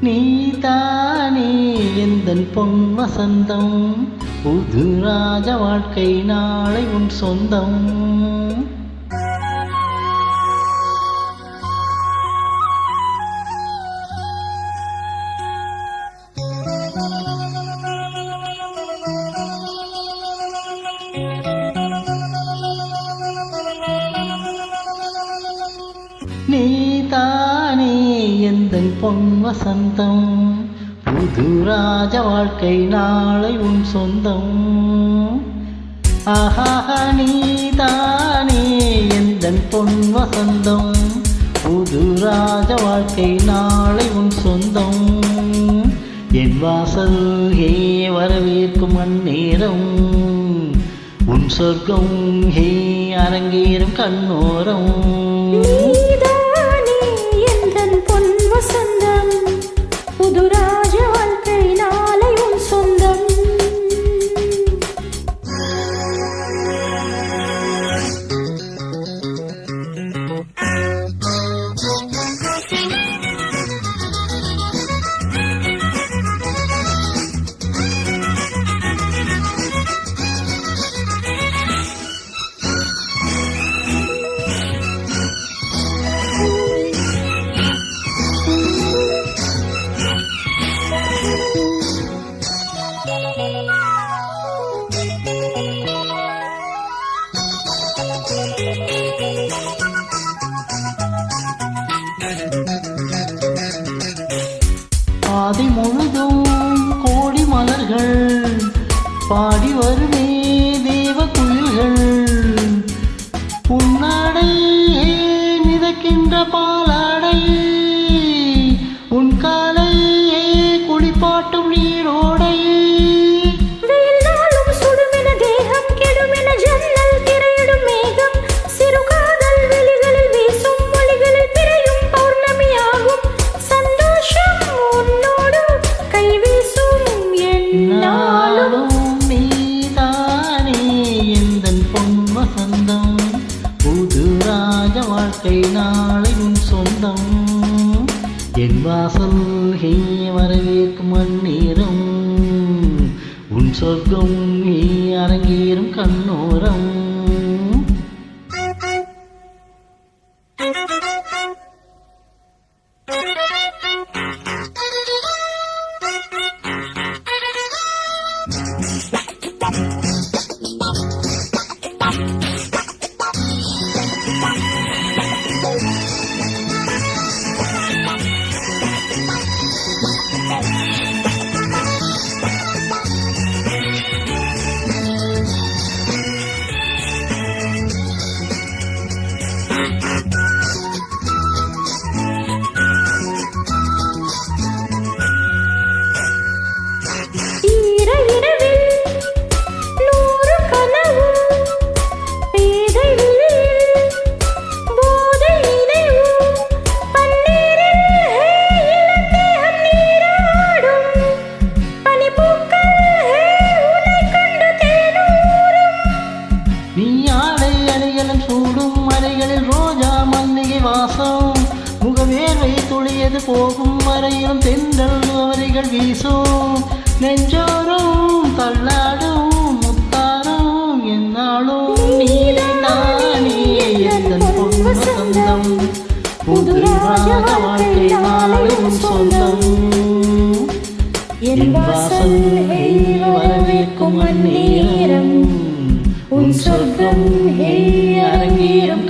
நீதானே எந்தன் பொன் வசந்தம், புது ராஜ வாழ்க்கை நாளை உன் சொந்தம். நீதானே எந்தன் பொன் வசந்தம், புது ராஜ வாழ்க்கை நாளை உன் சொந்தம். ஆஹா நீதானே எந்தன் பொன் வசந்தம், புது ராஜ வாழ்க்கை நாளை உன் சொந்தம். என் வாசல் ஹே வரவேற்கும் அந்நேரம், உன் சொர்க்கம் ஹே அரங்கேறும் கண்ணோரம். நீதானே எந்தன் பொன் வசந்தம், புது ராஜ வாழ்க்கை நாளை உன் சொந்தம். பாதி முழுதும் கோடி மலர்கள், பாடி வருமே தேவ குயில்கள். உன்னாடை மிதக்கின்ற பாலாடை, உன் காலை குளிப்பாட்டும் நீரோடை. வசந்தம், புது ராஜ வாழ்க்கை நாளை உன் சொந்தம். என் வாசல் ஹே வரவேற்கும் அந்நேரம், உன் சொர்க்கம் ஹே அரங்கேறும் கண்ணோரம். சூடும் மலைகளில் ரோஜா மல்லிகை வாசம், முகவேர்வை துளியது போகும் வரையிலும் தென்றல் அவரிகள் வீசும். நெஞ்சோரும் தள்ளாடும் முத்தாரும் என்னாலும் நீதானே எந்தன் பொன் வசந்தம், புது ராஜ வாழ்க்கை நாளை உன் சொந்தம். என் வாசல் வரவேற்கும் அந்நேரம், உன் சொர்க்கம் ஹே அரங்கேறும்